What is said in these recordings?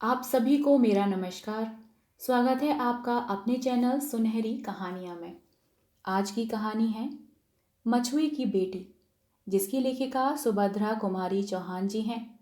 आप सभी को मेरा नमस्कार। स्वागत है आपका अपने चैनल सुनहरी कहानियाँ में। आज की कहानी है मछुए की बेटी, जिसकी लेखिका सुभद्रा कुमारी चौहान जी हैं।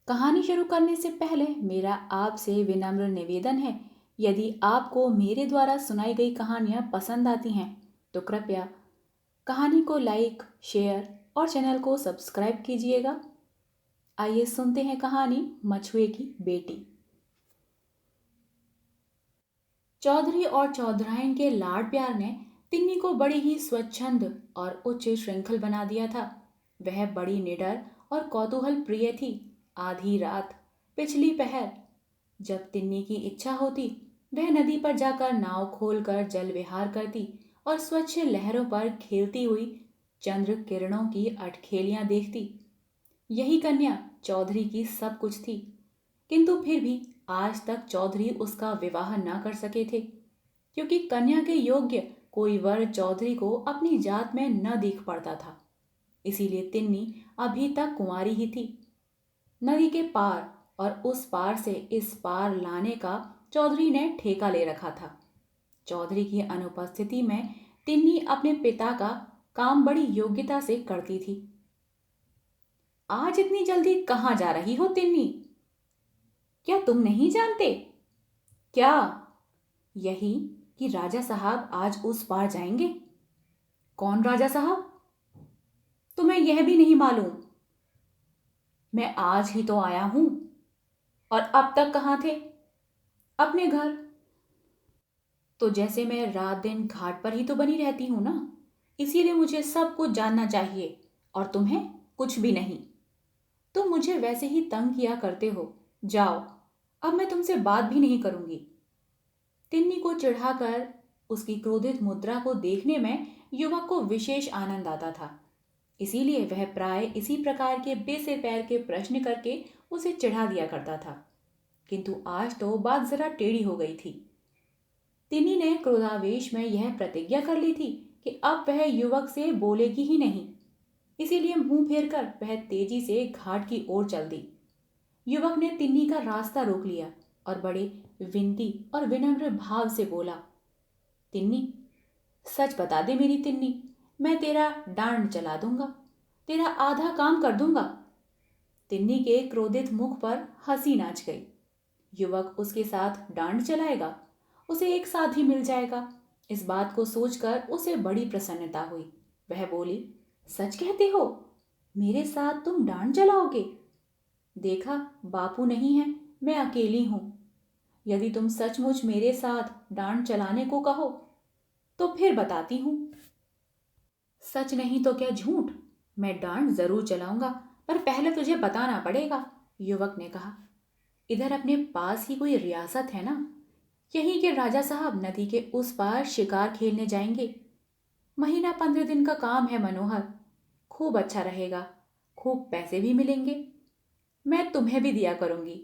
कहानी शुरू करने से पहले मेरा आपसे विनम्र निवेदन है, यदि आपको मेरे द्वारा सुनाई गई कहानियाँ पसंद आती हैं तो कृपया कहानी को लाइक, शेयर और चैनल को सब्सक्राइब कीजिएगा। आइए सुनते हैं कहानी मछुए की बेटी। चौधरी और चौधराइन के लाड प्यार ने तिन्नी को बड़ी ही स्वच्छंद और उच्च श्रृंखल बना दिया था। वह बड़ी निडर और कौतूहल प्रिय थी। आधी रात, पिछली पहर, जब तिन्नी की इच्छा होती, वह नदी पर जाकर नाव खोलकर जल विहार करती और स्वच्छ लहरों पर खेलती हुई चंद्र किरणों की अटखेलियां देखती। यही कन्या चौधरी की सब कुछ थी, किंतु फिर भी आज तक चौधरी उसका विवाह न कर सके थे, क्योंकि कन्या के योग्य कोई वर चौधरी को अपनी जात में न दिख पड़ता था। इसीलिए तिन्नी अभी तक कुंवारी ही थी। नदी के पार और उस पार से इस पार लाने का चौधरी ने ठेका ले रखा था। चौधरी की अनुपस्थिति में तिन्नी अपने पिता का काम बड़ी योग्यता से करती थी। आज इतनी जल्दी कहाँ जा रही हो तिन्नी? क्या तुम नहीं जानते? क्या? यही कि राजा साहब आज उस पार जाएंगे। कौन राजा साहब? तुम्हें यह भी नहीं मालूम? मैं आज ही तो आया हूं। और अब तक कहाँ थे? अपने घर। तो जैसे मैं रात दिन घाट पर ही तो बनी रहती हूं ना, इसीलिए मुझे सब कुछ जानना चाहिए और तुम्हें कुछ भी नहीं। तुम मुझे वैसे ही तंग किया करते हो। जाओ, अब मैं तुमसे बात भी नहीं करूंगी। तिन्नी को चिढ़ाकर उसकी क्रोधित मुद्रा को देखने में युवक को विशेष आनंद आता था। इसीलिए वह प्राय इसी प्रकार के बेसिर पैर के प्रश्न करके उसे चिढ़ा दिया करता था। किंतु आज तो बात जरा टेढ़ी हो गई थी। तिन्नी ने क्रोधावेश में यह प्रतिज्ञा कर ली थी कि अब वह युवक से बोलेगी ही नहीं। इसीलिए मुंह फेर कर वह तेजी से घाट की ओर चल दी। युवक ने तिन्नी का रास्ता रोक लिया और बड़े विनती और विनम्र भाव से बोला, तिन्नी, सच बता दे मेरी तिन्नी, मैं तेरा डांड चला दूंगा, तेरा आधा काम कर दूंगा। तिन्नी के क्रोधित मुख पर हंसी नाच गई। युवक उसके साथ डांड चलाएगा, उसे एक साथ ही मिल जाएगा। इस बात को सोचकर उसे बड़ी प्रसन्नता हुई। वह बोली, सच कहते हो? मेरे साथ तुम डांड चलाओगे? देखा, बापू नहीं है, मैं अकेली हूं। यदि तुम सचमुच मेरे साथ डांड चलाने को कहो तो फिर बताती हूं। सच नहीं तो क्या झूठ? मैं डांड जरूर चलाऊंगा, पर पहले तुझे बताना पड़ेगा, युवक ने कहा। इधर अपने पास ही कोई रियासत है ना, यही के राजा साहब नदी के उस पार शिकार खेलने जाएंगे। महीना 15 दिन का काम है मनोहर। खूब अच्छा रहेगा, खूब पैसे भी मिलेंगे। मैं तुम्हें भी दिया करूंगी,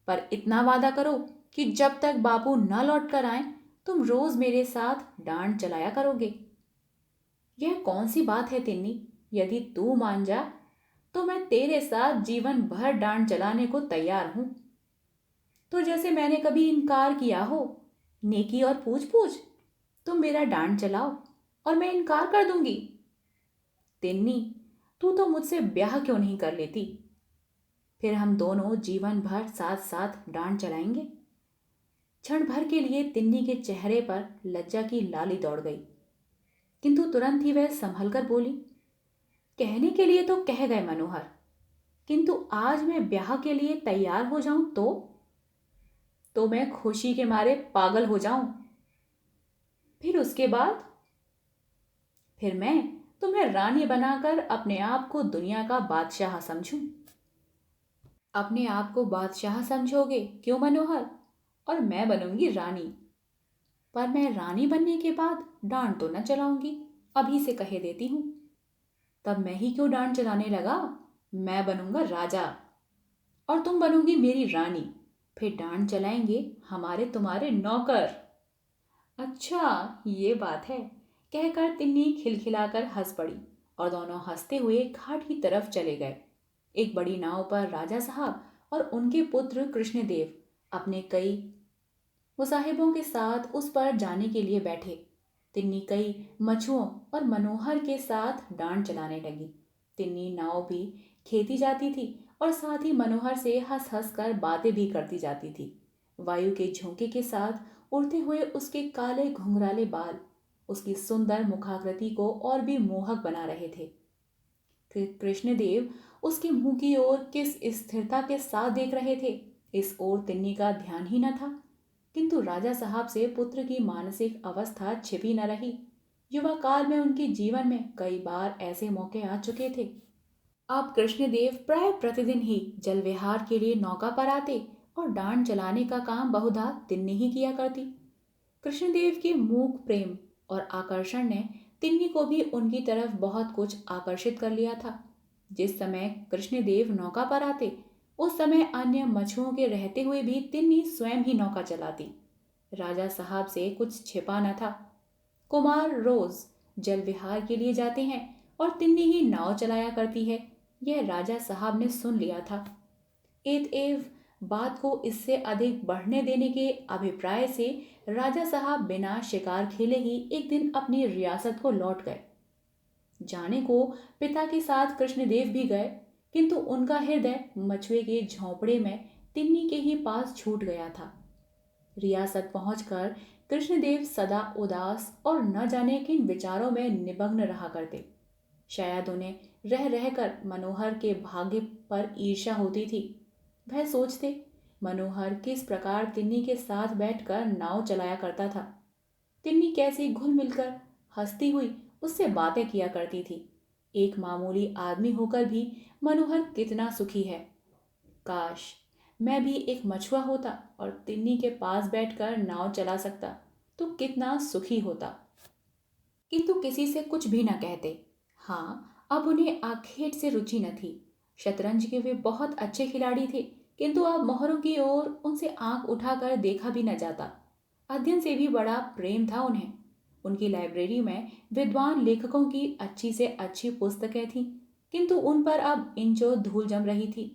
पर इतना वादा करो कि जब तक बापू न लौट कर आए तुम रोज मेरे साथ डांड चलाया करोगे। यह कौन सी बात है तिन्नी? यदि तू मान जा तो मैं तेरे साथ जीवन भर डांड चलाने को तैयार हूं। तो जैसे मैंने कभी इनकार किया हो, नेकी और पूछ पूछ, तुम मेरा डांड चलाओ और मैं इनकार कर दूंगी। तिन्नी, तू तो मुझसे ब्याह क्यों नहीं कर लेती? फिर हम दोनों जीवन भर साथ साथ डांड चलाएंगे। क्षण भर के लिए तिन्नी के चेहरे पर लज्जा की लाली दौड़ गई, किंतु तुरंत ही वह संभल कर बोली, कहने के लिए तो कह गए मनोहर, किंतु आज मैं ब्याह के लिए तैयार हो जाऊं तो मैं खुशी के मारे पागल हो जाऊं। फिर उसके बाद? फिर मैं तुम्हें रानी बनाकर अपने आप को दुनिया का बादशाह समझूं। अपने आप को बादशाह समझोगे क्यों मनोहर? और मैं बनूंगी रानी। पर मैं रानी बनने के बाद डांड तो न चलाऊंगी, अभी से कहे देती हूं। तब मैं ही क्यों डांड चलाने लगा? मैं बनूंगा राजा और तुम बनोगी मेरी रानी। फिर डांड चलाएंगे हमारे तुम्हारे नौकर। अच्छा, ये बात है, कहकर तिन्नी खिलखिलाकर हंस पड़ी और दोनों हंसते हुए घाट की तरफ चले गए। एक बड़ी नाव पर राजा साहब और उनके पुत्र कृष्णदेव अपने कई मुसाहिबों के साथ उस पर जाने के लिए बैठे। तिन्नी कई मछुओं और मनोहर के साथ डांड चलाने लगी। तिन्नी नाव भी खेती जाती थी और साथ ही मनोहर से हंस हंस कर बातें भी करती जाती थी। वायु के झोंके के साथ उड़ते हुए उसके काले घुंघराले बाल उसकी सुंदर मुखाकृति को और भी मोहक बना रहे थे। कृष्णदेव उसके मुंह की ओर किस स्थिरता के साथ देख रहे थे, इस ओर तिन्नी का ध्यान ही न था। किंतु राजा साहब से पुत्र की मानसिक अवस्था छिपी न रही। युवा काल में उनके जीवन में कई बार ऐसे मौके आ चुके थे। अब कृष्णदेव प्राय प्रतिदिन ही जल विहार के लिए नौका पर आते और डांड चलाने का काम बहुधा तिन्नी ही किया करती। कृष्णदेव के मूक प्रेम और आकर्षण ने तिन्नी को भी उनकी तरफ बहुत कुछ आकर्षित कर लिया था। जिस समय कृष्णदेव नौका पर आते उस समय अन्य मछुओं के रहते हुए भी तिन्नी स्वयं ही नौका चलाती। राजा साहब से कुछ छिपा न था। कुमार रोज जल विहार के लिए जाते हैं और तिन्नी ही नाव चलाया करती है, यह राजा साहब ने सुन लिया था। एतएव बात को इससे अधिक बढ़ने देने के अभिप्राय से राजा साहब बिना शिकार खेले ही एक दिन अपनी रियासत को लौट गए। जाने को पिता के साथ कृष्णदेव भी गए, किंतु उनका हृदय मछुए के झोंपड़े में तिन्नी के ही पास छूट गया था। रियासत पहुंचकर कृष्णदेव सदा उदास और न जाने किन विचारों में निमग्न रहा करते। शायद उन्हें रह रहकर मनोहर के भाग्य पर ईर्ष्या होती थी। वह सोचते मनोहर किस प्रकार तिन्नी के साथ बैठकर नाव चलाया करता था। तिन्नी कैसी घुल मिलकर हंसती हुई उससे बातें किया करती थी। एक मामूली आदमी होकर भी मनोहर कितना सुखी है। काश मैं भी एक मछुआ होता और तिन्नी के पास बैठकर नाव चला सकता तो कितना सुखी होता। किंतु किसी से कुछ भी न कहते। हाँ, अब उन्हें आखेट से रुचि न थी। शतरंज के वे बहुत अच्छे खिलाड़ी थे, किंतु अब मोहरों की ओर उनसे आंख उठाकर देखा भी न जाता। अध्ययन से भी बड़ा प्रेम था उन्हें। उनकी लाइब्रेरी में विद्वान लेखकों की अच्छी से अच्छी पुस्तकें थीं, किंतु उन पर अब इंचो धूल जम रही थी।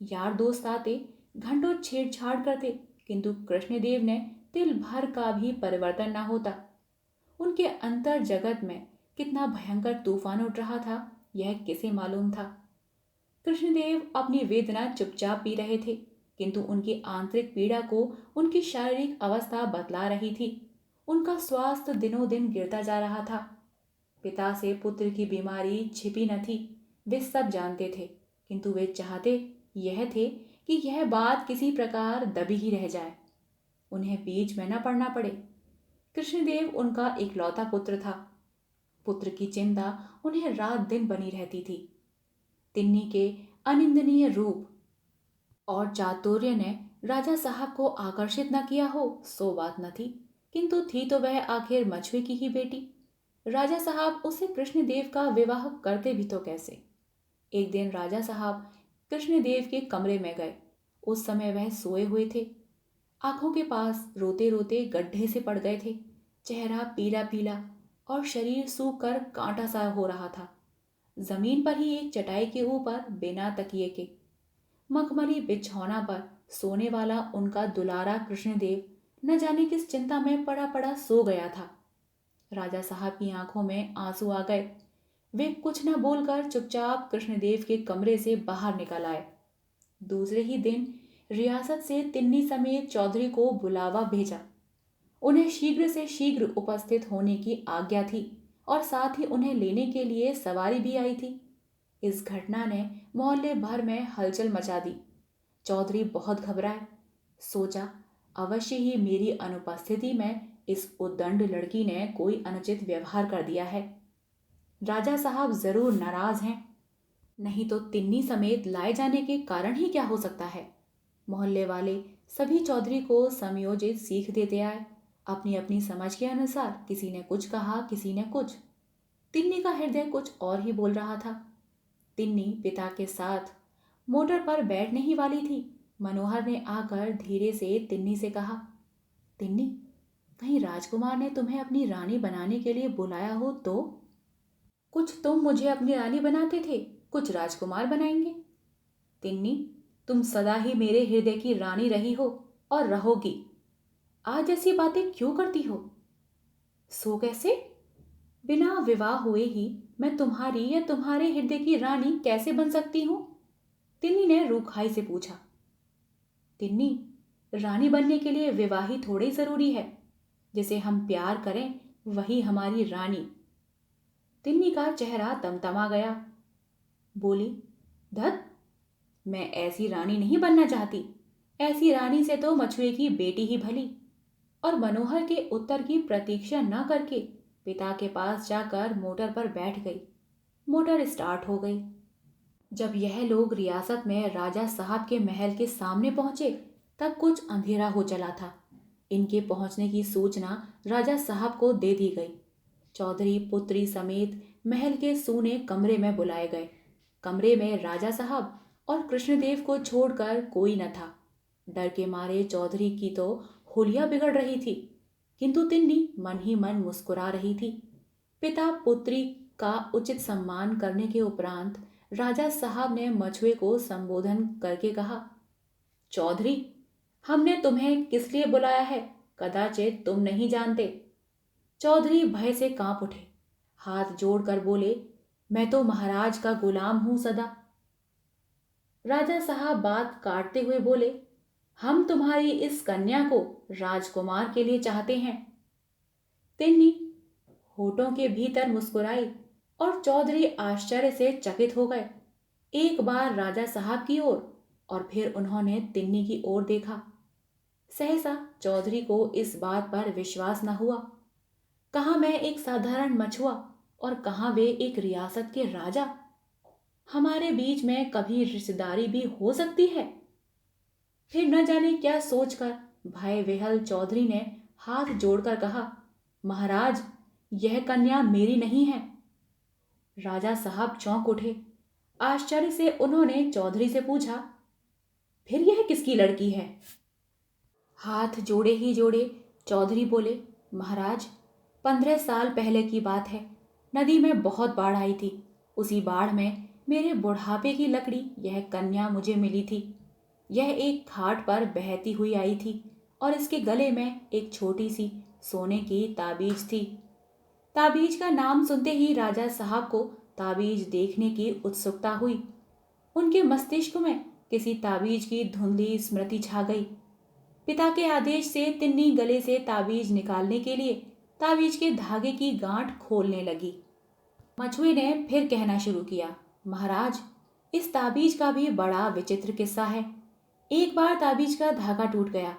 यार दोस्त आते घंटों छेड़छाड़ करते, किंतु कृष्णदेव ने तिल भर का भी परिवर्तन न होता। उनके अंतर जगत में कितना भयंकर तूफान उठ रहा था यह किसे मालूम था। कृष्णदेव अपनी वेदना चुपचाप पी रहे थे, किंतु उनकी आंतरिक पीड़ा को उनकी शारीरिक अवस्था बतला रही थी। उनका स्वास्थ्य दिनों दिन गिरता जा रहा था। पिता से पुत्र की बीमारी छिपी न थी, वे सब जानते थे, किंतु वे चाहते यह थे कि यह बात किसी प्रकार दबी ही रह जाए, उन्हें बीच में न पड़ना पड़े। कृष्णदेव उनका इकलौता पुत्र था। पुत्र की चिंता उन्हें रात दिन बनी रहती थी। तिन्नी के अनिंदनीय रूप और चातुर्य ने राजा साहब को आकर्षित न किया हो सो बात न थी, किंतु थी तो वह आखिर मछुए की ही बेटी। राजा साहब उसे कृष्णदेव का विवाह करते भी तो कैसे। एक दिन राजा साहब कृष्णदेव के कमरे में गए। उस समय वह सोए हुए थे। आंखों के पास रोते रोते गड्ढे से पड़ गए थे। चेहरा पीला पीला और शरीर सूख कर कांटा सा हो रहा था। जमीन पर ही एक चटाई के ऊपर बिना तकिए के मखमली बिछौना पर सोने वाला उनका दुलारा कृष्णदेव न जाने किस चिंता में पड़ा पड़ा सो गया था। राजा साहब की आंखों में आंसू आ गए। वे कुछ न बोलकर चुपचाप कृष्णदेव के कमरे से बाहर निकल आए। दूसरे ही दिन रियासत से तिन्नी समेत चौधरी को बुलावा भेजा। उन्हें शीघ्र से शीघ्र उपस्थित होने की आज्ञा थी और साथ ही उन्हें लेने के लिए सवारी भी आई थी। इस घटना ने मोहल्ले भर में हलचल मचा दी। चौधरी बहुत घबराए। सोचा अवश्य ही मेरी अनुपस्थिति में इस उद्दंड लड़की ने कोई अनुचित व्यवहार कर दिया है। राजा साहब जरूर नाराज हैं, नहीं तो तिन्नी समेत लाए जाने के कारण ही क्या हो सकता है। मोहल्ले वाले सभी चौधरी को समयोजित सीख देते आए, अपनी अपनी समझ के अनुसार। किसी ने कुछ कहा, किसी ने कुछ। तिन्नी का हृदय कुछ और ही बोल रहा था। तिन्नी पिता के साथ मोटर पर बैठने ही वाली थी। मनोहर ने आकर धीरे से तिन्नी से कहा, तिन्नी, कहीं राजकुमार ने तुम्हें अपनी रानी बनाने के लिए बुलाया हो तो? कुछ तुम मुझे अपनी रानी बनाते थे, कुछ राजकुमार बनाएंगे। तिन्नी, तुम सदा ही मेरे हृदय की रानी रही हो। और रहोगी। आज ऐसी बातें क्यों करती हो? सो कैसे? बिना विवाह हुए ही मैं तुम्हारी या तुम्हारे हृदय की रानी कैसे बन सकती हूँ? तिन्नी ने रूखाई से पूछा। तिन्नी, रानी बनने के लिए विवाह ही थोड़ी जरूरी है। जिसे हम प्यार करें वही हमारी रानी। तिन्नी का चेहरा तमतमा गया। बोली, धत, मैं ऐसी रानी नहीं बनना चाहती। ऐसी रानी से तो मछुए की बेटी ही भली। और मनोहर के उत्तर की प्रतीक्षा न करके पिता के पास जाकर मोटर पर बैठ गई। मोटर स्टार्ट हो गई। जब यह लोग रियासत में राजा साहब के महल के सामने पहुंचे तब कुछ अंधेरा हो चला था। इनके पहुंचने की सूचना राजा साहब को दे दी गई। चौधरी पुत्री समेत महल के सूने कमरे में बुलाए गए। कमरे में राजा साहब और कृष्णदेव को छोड़कर कोई न था। डर के मारे चौधरी की तो होलिया बिगड़ रही थी, किंतु तिन्नी मन ही मन मुस्कुरा रही थी। पिता पुत्री का उचित सम्मान करने के उपरांत राजा साहब ने मछुए को संबोधन करके कहा, चौधरी, हमने तुम्हें किस लिए बुलाया है कदाचित तुम नहीं जानते। चौधरी भय से कांप उठे। हाथ जोड़कर बोले, मैं तो महाराज का गुलाम हूं सदा। राजा साहब बात काटते हुए बोले, हम तुम्हारी इस कन्या को राजकुमार के लिए चाहते हैं। तिन्नी होठों के भीतर मुस्कुराई और चौधरी आश्चर्य से चकित हो गए। एक बार राजा साहब की ओर और फिर उन्होंने तिन्नी की ओर देखा। सहसा चौधरी को इस बात पर विश्वास न हुआ। कहाँ मैं एक साधारण मछुआ और कहाँ वे एक रियासत के राजा। हमारे बीच में कभी रिश्तेदारी भी हो सकती है? फिर न जाने क्या सोचकर भय विह्वल चौधरी ने हाथ जोड़कर कहा, महाराज, यह कन्या मेरी नहीं है। राजा साहब चौंक उठे। आश्चर्य से उन्होंने चौधरी से पूछा, फिर यह किसकी लड़की है? हाथ जोड़े ही जोड़े चौधरी बोले, महाराज, 15 साल पहले की बात है। नदी में बहुत बाढ़ आई थी। उसी बाढ़ में मेरे बुढ़ापे की लकड़ी यह कन्या मुझे मिली थी। यह एक घाट पर बहती हुई आई थी और इसके गले में एक छोटी सी सोने की ताबीज थी। ताबीज का नाम सुनते ही राजा साहब को ताबीज देखने की उत्सुकता हुई। उनके मस्तिष्क में किसी ताबीज की धुंधली स्मृति छा गई। पिता के आदेश से तिन्नी गले से ताबीज निकालने के लिए ताबीज के धागे की गांठ खोलने लगी। मछुए ने फिर कहना शुरू किया, महाराज, इस ताबीज का भी बड़ा विचित्र किस्सा है। एक बार ताबीज का धागा टूट गया।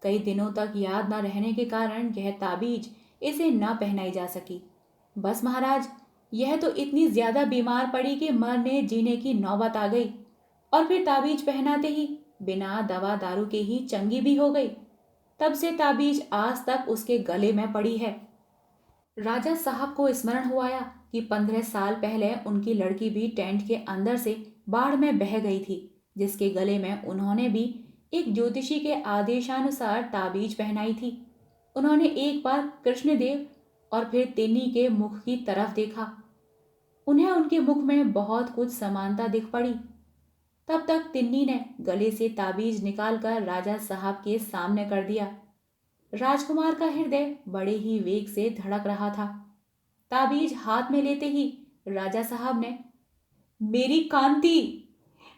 कई दिनों तक याद न रहने के कारण यह ताबीज इसे न पहनाई जा सकी। बस महाराज, यह तो इतनी ज्यादा बीमार पड़ी कि मरने जीने की नौबत आ गई और फिर ताबीज पहनाते ही बिना दवा दारू के ही चंगी भी हो गई। तब से ताबीज आज तक उसके गले में पड़ी है। राजा साहब को स्मरण हुआ कि 15 साल पहले उनकी लड़की भी टेंट के अंदर से बाढ़ में बह गई थी, जिसके गले में उन्होंने भी एक ज्योतिषी के आदेशानुसार ताबीज पहनाई थी। उन्होंने एक बार कृष्णदेव और फिर तिन्नी के मुख की तरफ देखा। उन्हें उनके मुख में बहुत कुछ समानता दिख पड़ी। तब तक तिन्नी ने गले से ताबीज निकालकर राजा साहब के सामने कर दिया। राजकुमार का हृदय बड़े ही वेग से धड़क रहा था। ताबीज हाथ में लेते ही राजा साहब ने मेरी कांति,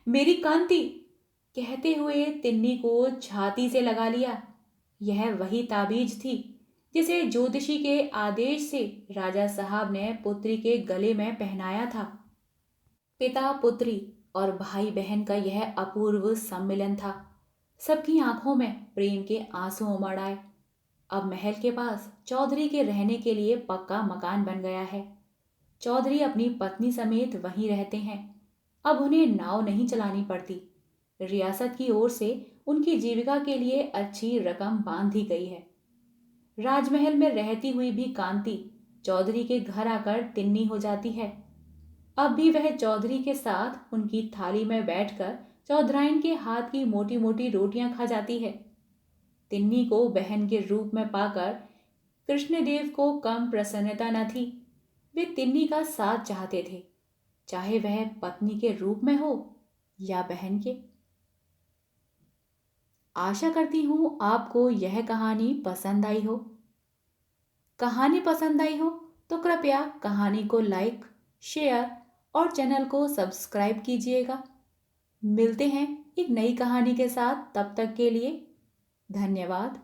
मेरी कांति कहते हुए तिन्नी को छाती से लगा लिया। यह वही ताबीज थी जिसे ज्योतिषी के आदेश से राजा साहब ने पुत्री के गले में पहनाया था। पिता पुत्री और भाई बहन का यह अपूर्व सम्मिलन था। सबकी आंखों में प्रेम के आंसू उमड़ आए। अब महल के पास चौधरी के रहने के लिए पक्का मकान बन गया है। चौधरी अपनी पत्नी समेत वहीं रहते हैं। अब उन्हें नाव नहीं चलानी पड़ती। रियासत की ओर से उनकी जीविका के लिए अच्छी रकम बांध दी गई है। राजमहल में रहती हुई भी कांति चौधरी के घर आकर तिन्नी हो जाती है। अब भी वह चौधरी के साथ उनकी थाली में बैठकर चौधराइन के हाथ की मोटी मोटी रोटियां खा जाती है। तिन्नी को बहन के रूप में पाकर कृष्णदेव को कम प्रसन्नता न थी। वे तिन्नी का साथ चाहते थे, चाहे वह पत्नी के रूप में हो या बहन के। आशा करती हूँ आपको यह कहानी पसंद आई हो। कहानी पसंद आई हो तो कृपया कहानी को लाइक, शेयर और चैनल को सब्सक्राइब कीजिएगा। मिलते हैं एक नई कहानी के साथ, तब तक के लिए धन्यवाद।